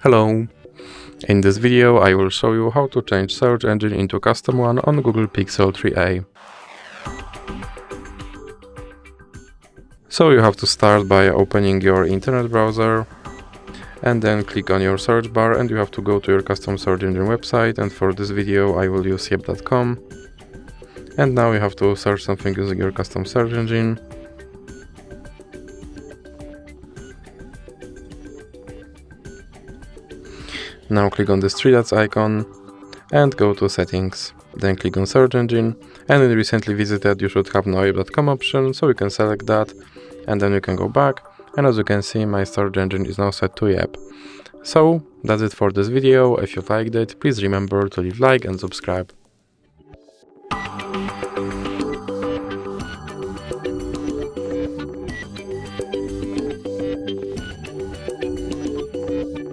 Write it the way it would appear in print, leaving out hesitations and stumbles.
Hello! In this video I will show you how to change search engine into custom one on Google Pixel 3a. So you have to start by opening your internet browser and then click on your search bar, and you have to go to your custom search engine website, and for this video I will use yep.com. And now you have to search something using your custom search engine. Now click on this three dots icon and go to settings. Then click on search engine, and in recently visited you should have no yep.com option, so you can select that and then you can go back, and as you can see my search engine is now set to Yep. So that's it for this video. If you liked it, please remember to leave like and subscribe.